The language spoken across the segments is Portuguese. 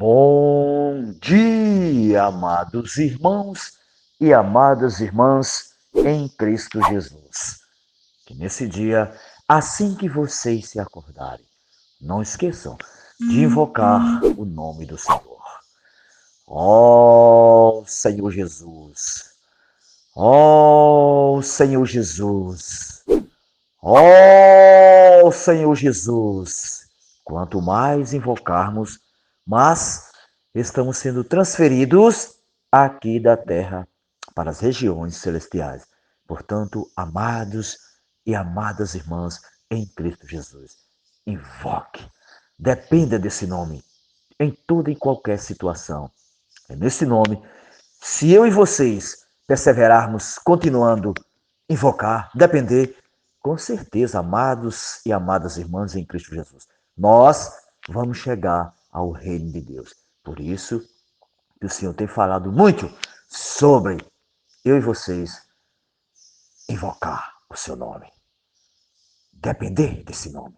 Bom dia, amados irmãos e amadas irmãs em Cristo Jesus. Que nesse dia, assim que vocês se acordarem, não esqueçam de invocar o nome do Senhor. Ó Senhor Jesus, ó Senhor Jesus, ó Senhor Jesus. Quanto mais invocarmos, mas estamos sendo transferidos aqui da terra para as regiões celestiais. Portanto, amados e amadas irmãs em Cristo Jesus, invoque, dependa desse nome em toda e qualquer situação. É nesse nome, se eu e vocês perseverarmos continuando invocar, depender, com certeza, amados e amadas irmãs em Cristo Jesus, nós vamos chegar ao reino de Deus. Por isso que o Senhor tem falado muito sobre eu e vocês invocar o seu nome, depender desse nome.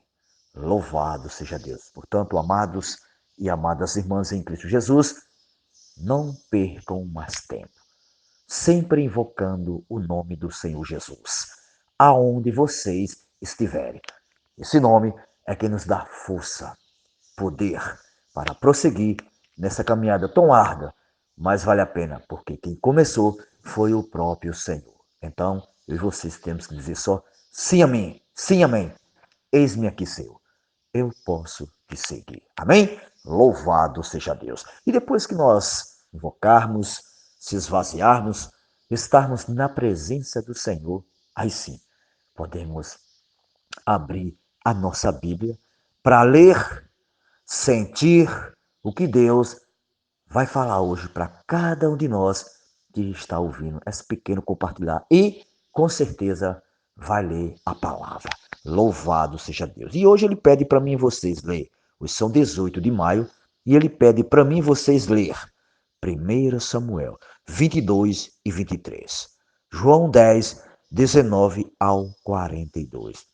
Louvado seja Deus. Portanto, amados e amadas irmãs em Cristo Jesus, não percam mais tempo, sempre invocando o nome do Senhor Jesus, aonde vocês estiverem. Esse nome é que nos dá força, poder para prosseguir nessa caminhada tão árdua, mas vale a pena, porque quem começou foi o próprio Senhor. Então, eu e vocês temos que dizer só sim, amém, sim, amém. Eis-me aqui, Senhor. Eu posso te seguir. Amém? Louvado seja Deus. E depois que nós invocarmos, se esvaziarmos, estarmos na presença do Senhor, aí sim, podemos abrir a nossa Bíblia para ler, sentir o que Deus vai falar hoje para cada um de nós que está ouvindo esse pequeno compartilhar e, com certeza, vai ler a palavra. Louvado seja Deus. E hoje ele pede para mim e vocês ler. Hoje são 18 de maio e ele pede para mim e vocês ler 1 Samuel 22 e 23. João 10, 19 ao 42.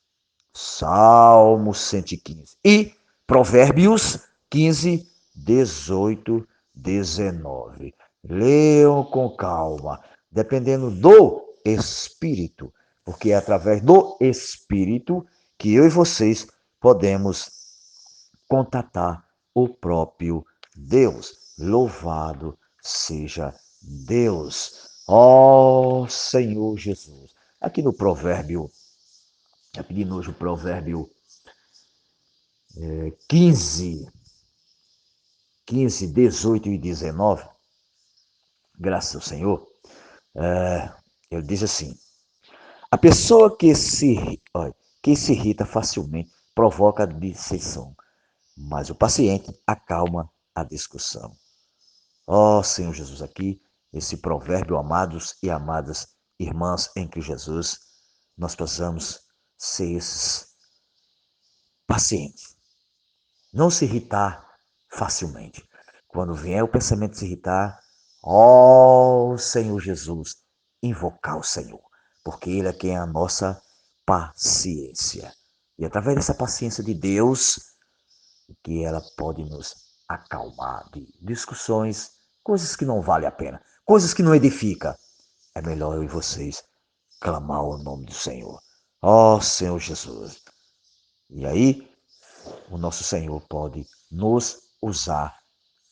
Salmo 115 e Provérbios 15, 18, 19. Leiam com calma, dependendo do Espírito, porque é através do Espírito que eu e vocês podemos contatar o próprio Deus. Louvado seja Deus. Ó Senhor Jesus. Aqui no provérbio, aqui hoje o provérbio 15, 18 e 19, graças ao Senhor, ele diz assim: a pessoa que se irrita facilmente provoca dissensão, mas o paciente acalma a discussão. Ó Senhor Jesus, aqui, esse provérbio, amados e amadas irmãs em Cristo Jesus, nós precisamos ser esses pacientes, não se irritar facilmente. Quando vier o pensamento de se irritar, ó Senhor Jesus, invocar o Senhor, porque Ele é quem é a nossa paciência. E através dessa paciência de Deus, que ela pode nos acalmar de discussões, coisas que não valem a pena, coisas que não edificam. É melhor eu e vocês clamar o nome do Senhor. Ó Senhor Jesus. E aí, o nosso Senhor pode nos usar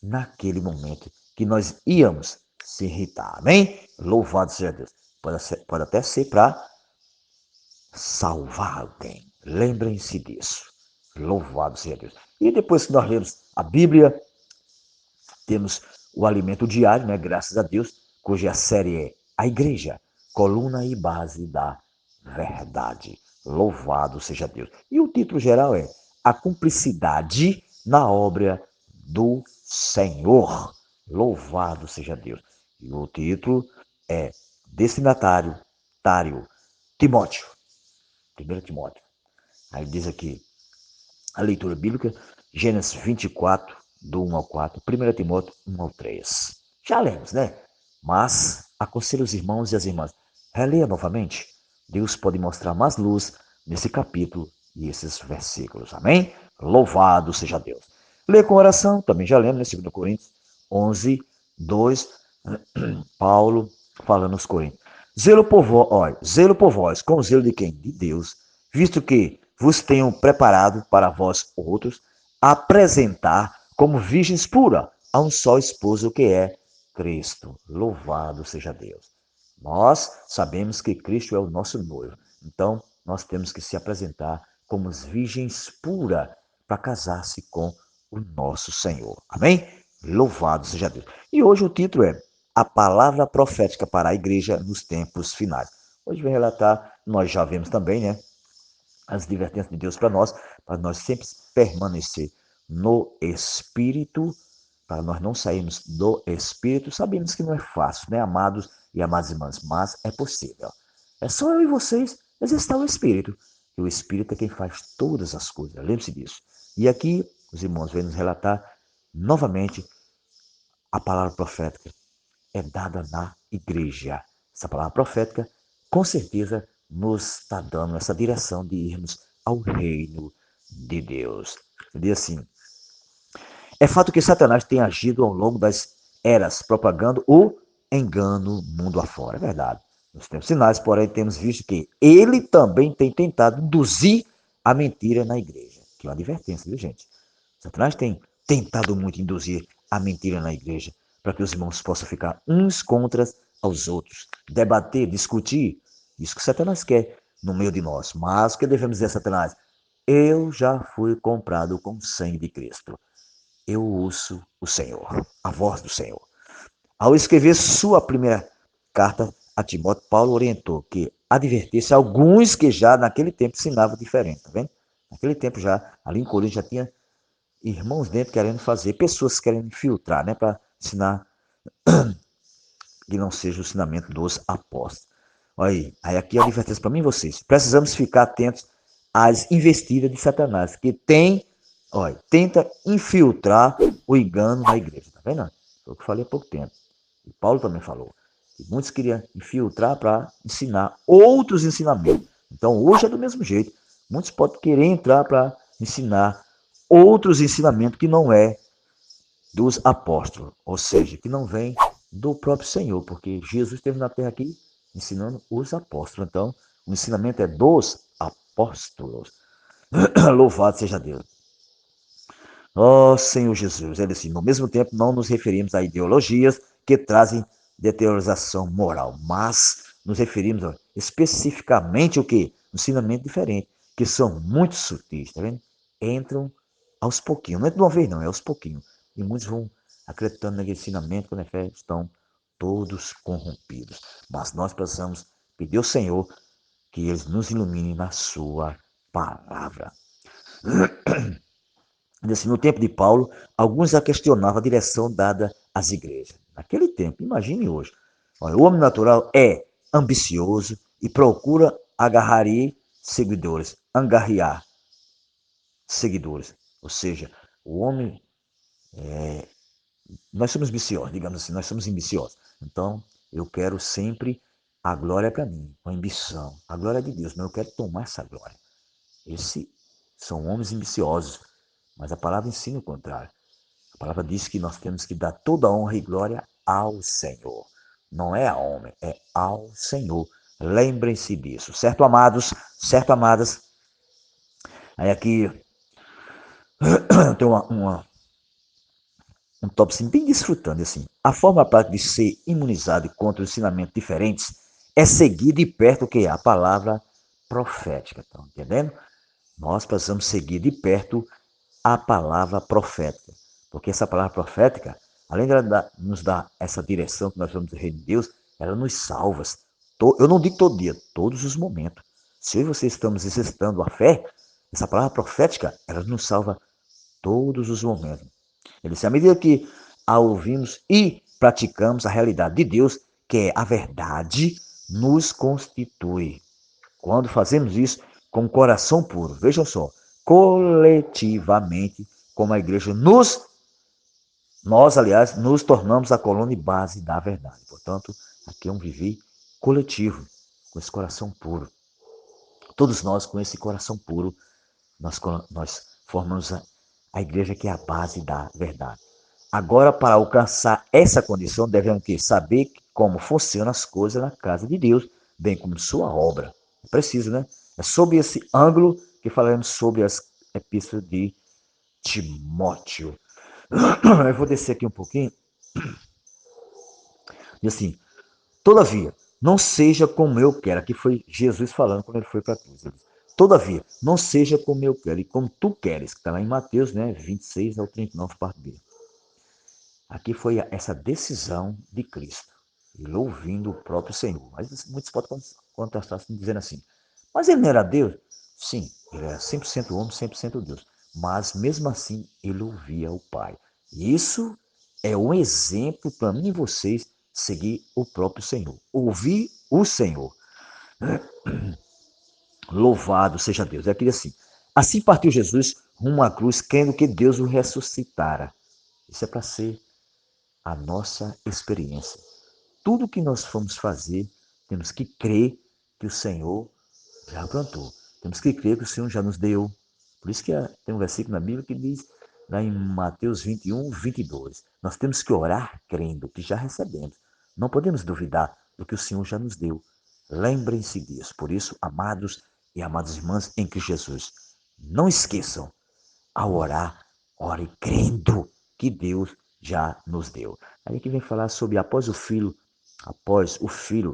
naquele momento que nós íamos se irritar. Amém? Louvado seja Deus. Pode até ser para salvar alguém. Lembrem-se disso. Louvado seja Deus. E depois que nós lemos a Bíblia, temos o alimento diário, né? Graças a Deus, cuja série é A Igreja, coluna e base da verdade. Louvado seja Deus. E o título geral é A Cumplicidade na Obra do Senhor. Louvado seja Deus. E o título é Destinatário, Timóteo. 1 Timóteo. Aí diz aqui a leitura bíblica, Gênesis 24, do 1 ao 4, 1 Timóteo 1 ao 3. Já lemos, né? Mas aconselho os irmãos e as irmãs, releia novamente. Deus pode mostrar mais luz nesse capítulo e esses versículos. Amém? Louvado seja Deus. Ler com oração, também já lembro, né? 2 Coríntios 11, 2, Paulo falando aos Coríntios. Zelo por vós, com o zelo de quem? De Deus, visto que vos tenho preparado para vós outros, apresentar como virgens pura a um só esposo que é Cristo. Louvado seja Deus. Nós sabemos que Cristo é o nosso noivo, então nós temos que se apresentar como virgens puras para casar-se com o nosso Senhor. Amém? Louvado seja Deus. E hoje o título é A Palavra Profética para a Igreja nos Tempos Finais. Hoje vem relatar, nós já vemos também, né? As advertências de Deus para nós sempre permanecer no Espírito, para nós não sairmos do Espírito. Sabemos que não é fácil, né, amados e amadas irmãs, mas é possível. É só eu e vocês exercitar o Espírito. E o Espírito é quem faz todas as coisas. Lembre-se disso. E aqui, os irmãos vêm nos relatar novamente a palavra profética é dada na igreja. Essa palavra profética, com certeza, nos está dando essa direção de irmos ao reino de Deus. Diz assim: é fato que Satanás tem agido ao longo das eras, propagando o engano mundo afora. É verdade. Nos tempos finais, porém, temos visto que ele também tem tentado induzir a mentira na igreja. Que é uma advertência, viu, gente? Satanás tem tentado muito induzir a mentira na igreja, para que os irmãos possam ficar uns contra os outros, debater, discutir. Isso que Satanás quer no meio de nós. Mas o que devemos dizer a Satanás? Eu já fui comprado com o sangue de Cristo. Eu ouço o Senhor, a voz do Senhor. Ao escrever sua primeira carta a Timóteo, Paulo orientou que advertisse alguns que já naquele tempo ensinavam diferente, tá vendo? Naquele tempo já, ali em Corinto já tinha irmãos dentro querendo fazer, pessoas querendo infiltrar, né, para ensinar que não seja o ensinamento dos apóstolos. Olha aí aqui é a advertência para mim e vocês. Precisamos ficar atentos às investidas de Satanás, que olha, tenta infiltrar o engano na igreja, tá vendo? Foi o que eu falei há pouco tempo. E Paulo também falou. Que muitos queriam infiltrar para ensinar outros ensinamentos. Então hoje é do mesmo jeito. Muitos podem querer entrar para ensinar outros ensinamentos que não é dos apóstolos, ou seja, que não vem do próprio Senhor, porque Jesus esteve na terra aqui ensinando os apóstolos. Então, o ensinamento é dos apóstolos. Louvado seja Deus. Ó oh, Senhor Jesus, ele assim, no mesmo tempo não nos referimos a ideologias que trazem deteriorização moral, mas nos referimos especificamente o que? Ensinamento diferente, que são muito sutis, tá vendo? Entram aos pouquinhos, não é de uma vez não, é aos pouquinhos. E muitos vão acreditando naquele ensinamento, quando é fé, estão todos corrompidos. Mas nós precisamos pedir ao Senhor que Ele nos ilumine na sua palavra. Assim, no tempo de Paulo, alguns já questionavam a direção dada às igrejas. Naquele tempo, imagine hoje. Olha, o homem natural é ambicioso e procura angariar seguidores. Ou seja, o homem, nós somos ambiciosos, digamos assim, nós somos ambiciosos. Então, eu quero sempre a glória para mim, a ambição. A glória é de Deus, mas eu quero tomar essa glória. Esses são homens ambiciosos, mas a palavra ensina o contrário. A palavra diz que nós temos que dar toda a honra e glória ao Senhor. Não é a homem, é ao Senhor. Lembrem-se disso, certo, amados? Certo, amadas? Aí aqui tem um tópico assim, bem desfrutando. Assim. A forma prática de ser imunizado contra ensinamentos diferentes é seguir de perto o que é a palavra profética. Estão entendendo? Nós precisamos seguir de perto a palavra profética. Porque essa palavra profética, além de ela nos dar essa direção que nós vamos do reino de Deus, ela nos salva. Eu não digo todo dia, todos os momentos. Se eu e você estamos exercitando a fé, essa palavra profética, ela nos salva todos os momentos. Ele disse, à medida que a ouvimos e praticamos a realidade de Deus, que é a verdade, nos constitui. Quando fazemos isso com o coração puro, vejam só, coletivamente, como a igreja nós, aliás, nos tornamos a coluna e base da verdade. Portanto, aqui é um viver coletivo, com esse coração puro. Todos nós, com esse coração puro, nós formamos A igreja que é a base da verdade. Agora, para alcançar essa condição, devemos saber como funcionam as coisas na casa de Deus, bem como sua obra. É preciso, né? É sob esse ângulo que falaremos sobre as epístolas de Timóteo. Eu vou descer aqui um pouquinho. E assim, todavia, não seja como eu quero. Aqui foi Jesus falando quando ele foi para a cruz. Ele disse, todavia, não seja como eu quero e como tu queres, que está lá em Mateus, né, 26 ao 39, parte B. Aqui foi essa decisão de Cristo, ele ouvindo o próprio Senhor. Mas muitos podem contestar dizendo assim, mas ele não era Deus? Sim, ele era 100% homem, 100% Deus. Mas mesmo assim, ele ouvia o Pai. E isso é um exemplo para mim e vocês seguir o próprio Senhor. Ouvir o Senhor. Louvado seja Deus. É aquele assim. Assim partiu Jesus rumo à cruz, crendo que Deus o ressuscitara. Isso é para ser a nossa experiência. Tudo que nós formos fazer, temos que crer que o Senhor já plantou. Temos que crer que o Senhor já nos deu. Por isso que tem um versículo na Bíblia que diz, lá em Mateus 21, 22, nós temos que orar crendo que já recebemos. Não podemos duvidar do que o Senhor já nos deu. Lembrem-se disso. Por isso, amados e amadas irmãs em Cristo Jesus, não esqueçam, ao orar, ore crendo que Deus já nos deu. Aí que vem falar sobre após o filho,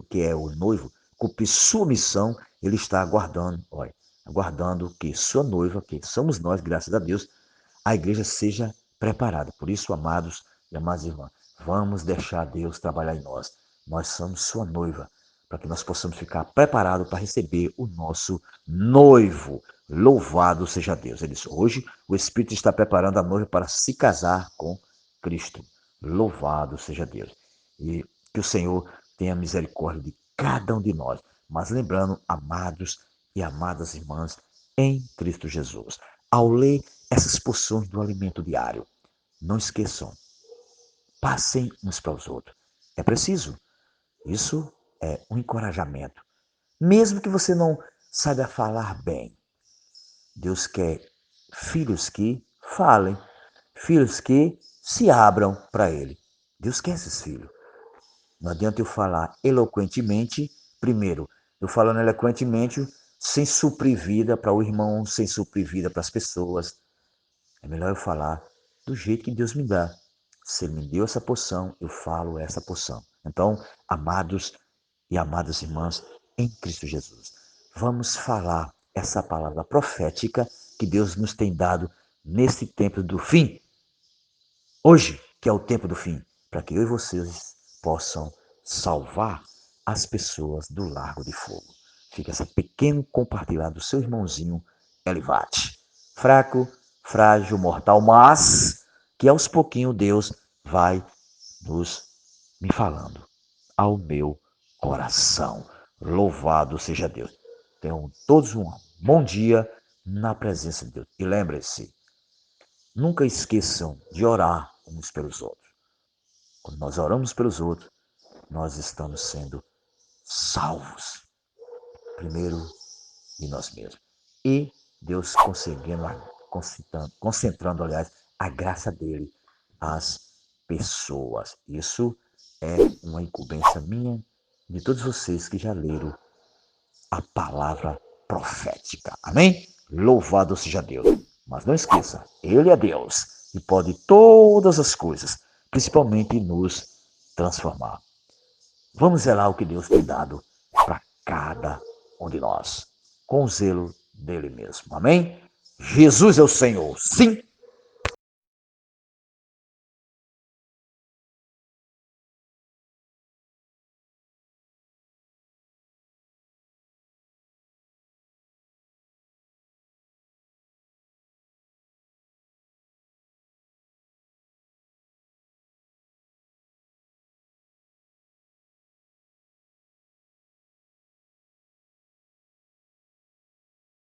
que é o noivo, cumprir sua missão, ele está aguardando, olha, aguardando que sua noiva, que somos nós, graças a Deus, a igreja seja preparada. Por isso, amados e amadas irmãs, vamos deixar Deus trabalhar em nós. Nós somos sua noiva, para que nós possamos ficar preparados para receber o nosso noivo. Louvado seja Deus. Ele disse, hoje o Espírito está preparando a noiva para se casar com Cristo. Louvado seja Deus. E que o Senhor tenha misericórdia de cada um de nós. Mas lembrando, amados e amadas irmãs, em Cristo Jesus. Ao ler essas porções do alimento diário, não esqueçam, passem uns para os outros. É preciso. Isso é um encorajamento. Mesmo que você não saiba falar bem, Deus quer filhos que falem, filhos que se abram para Ele. Deus quer esses filhos. Não adianta eu falar eloquentemente, primeiro, eu falando eloquentemente sem suprir vida para o irmão, sem suprir vida para as pessoas. É melhor eu falar do jeito que Deus me dá. Se Ele me deu essa porção, eu falo essa porção. Então, amados e amadas irmãs, em Cristo Jesus, vamos falar essa palavra profética que Deus nos tem dado nesse tempo do fim. Hoje, que é o tempo do fim, para que eu e vocês possam salvar as pessoas do Largo de Fogo. Fica esse pequeno compartilhado do seu irmãozinho Elivate. Fraco, frágil, mortal, mas que aos pouquinhos Deus vai nos me falando ao meu coração. Louvado seja Deus. Tenham todos um bom dia na presença de Deus. E lembre-se, nunca esqueçam de orar uns pelos outros. Quando nós oramos pelos outros, nós estamos sendo salvos. Primeiro de nós mesmos. E Deus concentrando, aliás, a graça dele às pessoas. Isso é uma incumbência minha, de todos vocês que já leram a palavra profética. Amém? Louvado seja Deus. Mas não esqueça, Ele é Deus e pode todas as coisas, principalmente nos transformar. Vamos zelar o que Deus tem dado para cada um de nós, com o zelo dele mesmo. Amém? Jesus é o Senhor, sim,